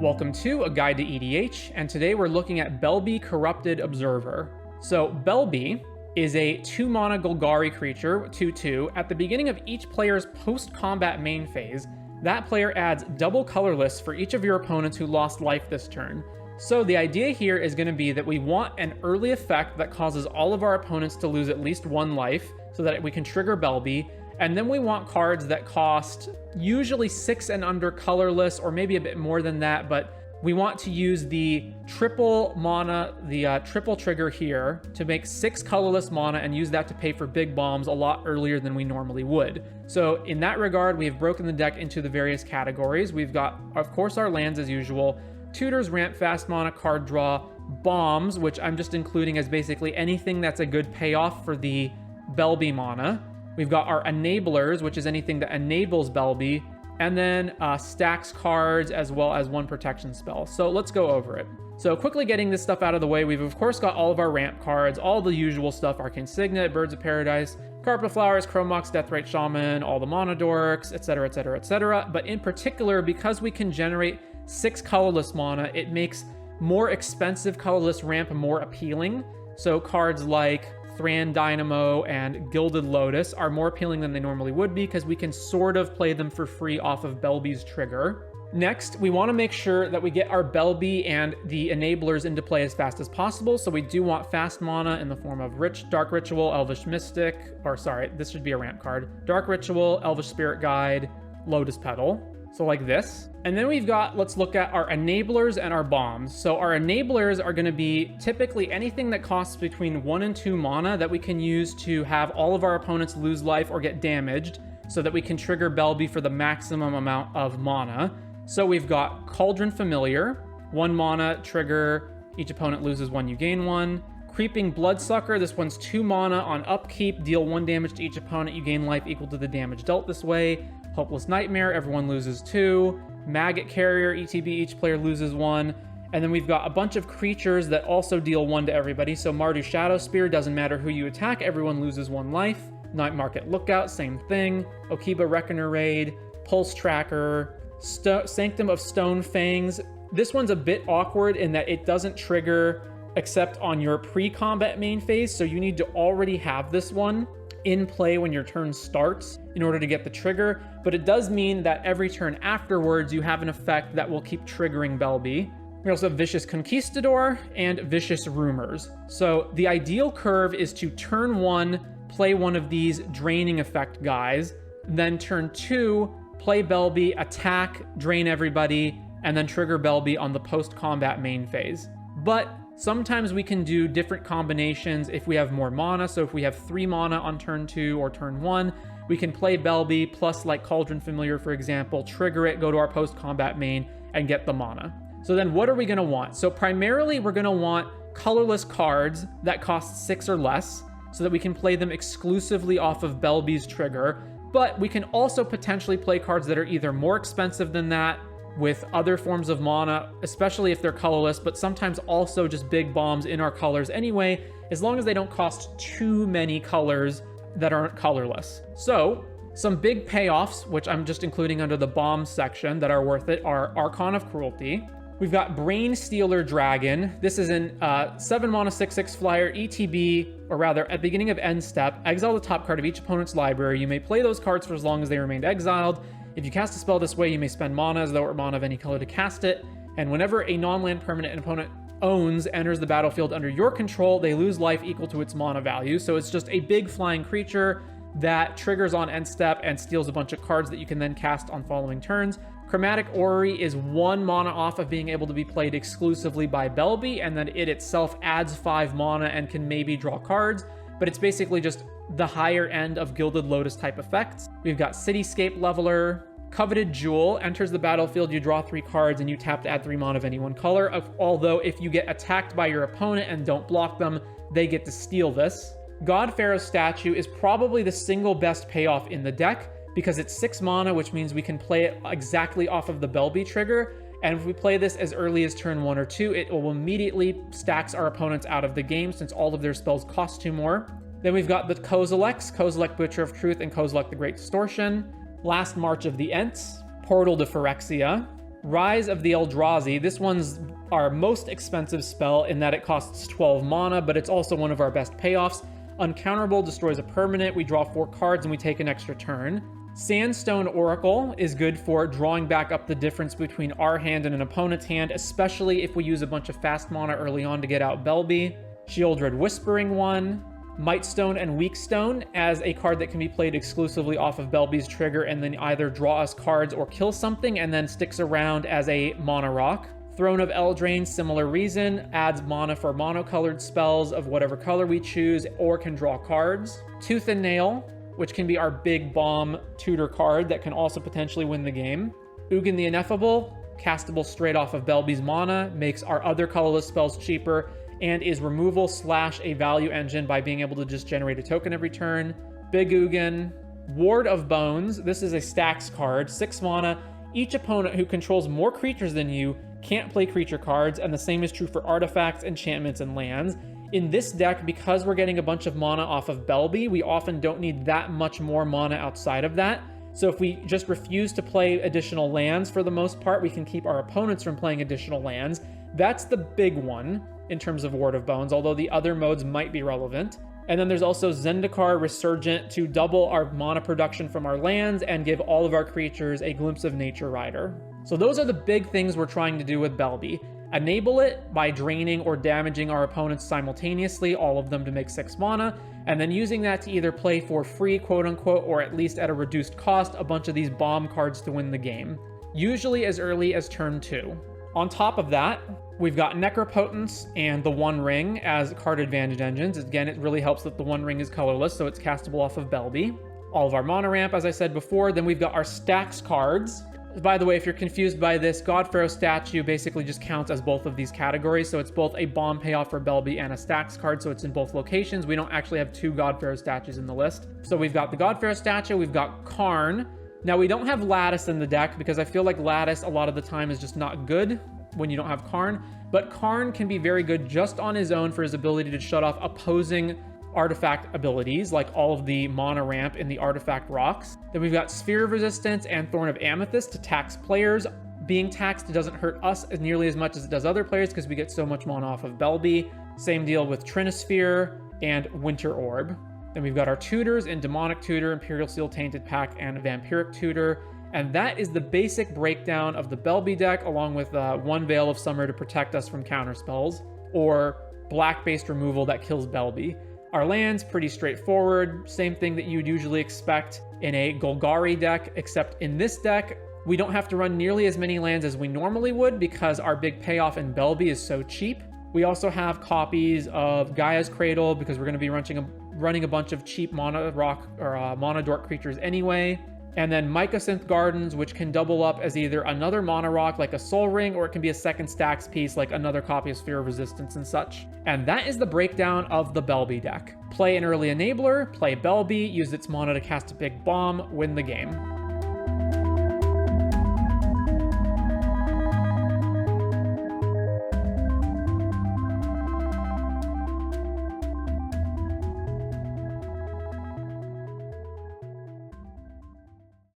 Welcome to A Guide to EDH, and today we're looking at Belbe Corrupted Observer. So Belbe is a 2-mana Golgari creature, 2/2. At the beginning of each player's post-combat main phase, that player adds double colorless for each of your opponents who lost life this turn. So the idea here is going to be that we want an early effect that causes all of our opponents to lose at least 1 life, so that we can trigger Belbe. And then we want cards that cost usually 6 and under colorless, or maybe a bit more than that, but we want to use the triple mana, the triple trigger here to make 6 colorless mana and use that to pay for big bombs a lot earlier than we normally would. So in that regard, we have broken the deck into the various categories. We've got, of course, our lands as usual, tutors, ramp, fast mana, card draw, bombs, which I'm just including as basically anything that's a good payoff for the Belbe mana. We've got our enablers, which is anything that enables Belbe, and then Stax cards as well as 1 protection spell. So let's go over it. So quickly getting this stuff out of the way, we've of course got all of our ramp cards, all the usual stuff, Arcane Signet, Birds of Paradise, Carpet Flowers, Chromox, Deathrite Shaman, all the Mana Dorks, etc, etc, etc. But in particular, because we can generate 6 colorless mana, it makes more expensive colorless ramp more appealing. So cards like Thran Dynamo and Gilded Lotus are more appealing than they normally would be because we can sort of play them for free off of Belbe's trigger. Next, we want to make sure that we get our Belbe and the enablers into play as fast as possible. So we do want fast mana in the form of Dark Ritual, Elvish Mystic, or sorry, this should be a ramp card. Dark Ritual, Elvish Spirit Guide, Lotus Petal. So like this. And then we've got, let's look at our enablers and our bombs. So our enablers are going to be typically anything that costs between 1 and 2 mana that we can use to have all of our opponents lose life or get damaged so that we can trigger Belbe for the maximum amount of mana. So we've got Cauldron Familiar, 1 mana, trigger, each opponent loses 1, you gain 1. Creeping Bloodsucker, this one's 2 mana on upkeep, deal 1 damage to each opponent, you gain life equal to the damage dealt this way. Hopeless Nightmare, everyone loses 2. Maggot Carrier, ETB, each player loses 1. And then we've got a bunch of creatures that also deal 1 to everybody. So Mardu Shadow Spear, doesn't matter who you attack, everyone loses 1 life. Night Market Lookout, same thing. Okiba Reckoner Raid, Pulse Tracker, Sanctum of Stone Fangs. This one's a bit awkward in that it doesn't trigger except on your pre-combat main phase, so you need to already have this one in play when your turn starts in order to get the trigger, but it does mean that every turn afterwards you have an effect that will keep triggering Belbe. We also have Vicious Conquistador and Vicious Rumors. So the ideal curve is to turn 1, play one of these draining effect guys, then turn 2, play Belbe, attack, drain everybody, and then trigger Belbe on the post-combat main phase. But sometimes we can do different combinations if we have more mana. So if we have 3 mana on turn 2 or turn 1, we can play Belbe plus like Cauldron Familiar, for example, trigger it, go to our post-combat main, and get the mana. So then what are we going to want? So primarily we're going to want colorless cards that cost 6 or less so that we can play them exclusively off of Belbe's trigger. But we can also potentially play cards that are either more expensive than that, with other forms of mana, especially if they're colorless, but sometimes also just big bombs in our colors anyway, as long as they don't cost too many colors that aren't colorless. So some big payoffs, which I'm just including under the bomb section that are worth it, are Archon of Cruelty. We've got Brain Stealer Dragon. This is an 7 mana 6/6 flyer, ETB, or rather at the beginning of end step, exile the top card of each opponent's library. You may play those cards for as long as they remained exiled. If you cast a spell this way, you may spend mana as though it were mana of any color to cast it. And whenever a non-land permanent an opponent owns enters the battlefield under your control, they lose life equal to its mana value. So it's just a big flying creature that triggers on end step and steals a bunch of cards that you can then cast on following turns. Chromatic Orrery is 1 mana off of being able to be played exclusively by Belbe, and then it itself adds 5 mana and can maybe draw cards, but it's basically just the higher end of Gilded Lotus type effects. We've got Cityscape Leveler. Coveted Jewel, enters the battlefield, you draw 3 cards, and you tap to add 3 mana of any one color. Although if you get attacked by your opponent and don't block them, they get to steal this. God Pharaoh's Statue is probably the single best payoff in the deck because it's 6 mana, which means we can play it exactly off of the Belbe trigger. And if we play this as early as turn 1 or 2, it will immediately stacks our opponents out of the game since all of their spells cost 2 more. Then we've got the Kozilek Butcher of Truth, and Kozilek the Great Distortion. Last March of the Ents, Portal to Phyrexia, Rise of the Eldrazi. This one's our most expensive spell in that it costs 12 mana, but it's also one of our best payoffs. Uncounterable, destroys a permanent, we draw 4 cards and we take an extra turn. Sandstone Oracle is good for drawing back up the difference between our hand and an opponent's hand, especially if we use a bunch of fast mana early on to get out Belbe. Shieldred Whispering one. Mightstone and Weakstone as a card that can be played exclusively off of Belbe's trigger and then either draw us cards or kill something and then sticks around as a mana rock. Throne of Eldraine, similar reason, adds mana for monocolored spells of whatever color we choose or can draw cards. Tooth and Nail, which can be our big bomb tutor card that can also potentially win the game. Ugin the Ineffable, castable straight off of Belbe's mana, makes our other colorless spells cheaper, and is removal / a value engine by being able to just generate a token every turn. Big Ugin. Ward of Bones. This is a Stax card, 6 mana. Each opponent who controls more creatures than you can't play creature cards, and the same is true for artifacts, enchantments, and lands. In this deck, because we're getting a bunch of mana off of Belbe, we often don't need that much more mana outside of that. So if we just refuse to play additional lands for the most part, we can keep our opponents from playing additional lands. That's the big one in terms of Ward of Bones, although the other modes might be relevant. And then there's also Zendikar Resurgent to double our mana production from our lands and give all of our creatures a glimpse of Nature Rider. So those are the big things we're trying to do with Belbe. Enable it by draining or damaging our opponents simultaneously, all of them to make 6 mana, and then using that to either play for free, quote unquote, or at least at a reduced cost, a bunch of these bomb cards to win the game, usually as early as turn 2. On top of that, we've got Necropotence and the One Ring as card advantage engines. Again, it really helps that the One Ring is colorless, so it's castable off of Belbe. All of our mana ramp, as I said before. Then we've got our Stax cards. By the way, if you're confused by this, Godpharaoh Statue basically just counts as both of these categories, so it's both a bomb payoff for Belbe and a Stax card, so it's in both locations. We don't actually have 2 Godpharaoh statues in the list. So we've got the Godpharaoh Statue, we've got Karn. Now, we don't have Lattice in the deck because I feel like Lattice a lot of the time is just not good when you don't have Karn, but Karn can be very good just on his own for his ability to shut off opposing artifact abilities, like all of the mana ramp in the artifact rocks. Then we've got Sphere of Resistance and Thorn of Amethyst to tax players. Being taxed doesn't hurt us as nearly as much as it does other players because we get so much mana off of Belbe. Same deal with Trinisphere and Winter Orb. Then we've got our tutors in Demonic Tutor, Imperial Seal Tainted Pack, and Vampiric Tutor. And that is the basic breakdown of the Belbe deck, along with 1 Veil of Summer to protect us from counterspells, or black-based removal that kills Belbe. Our lands, pretty straightforward, same thing that you'd usually expect in a Golgari deck, except in this deck, we don't have to run nearly as many lands as we normally would because our big payoff in Belbe is so cheap. We also have copies of Gaia's Cradle because we're going to be running a bunch of cheap mana rock or mana dork creatures anyway. And then Mycosynth Gardens, which can double up as either another mana rock like a Soul Ring, or it can be a second Stax piece like another copy of Sphere of Resistance and such. And that is the breakdown of the Belbe deck. Play an early enabler, play Belbe, use its mana to cast a big bomb, win the game.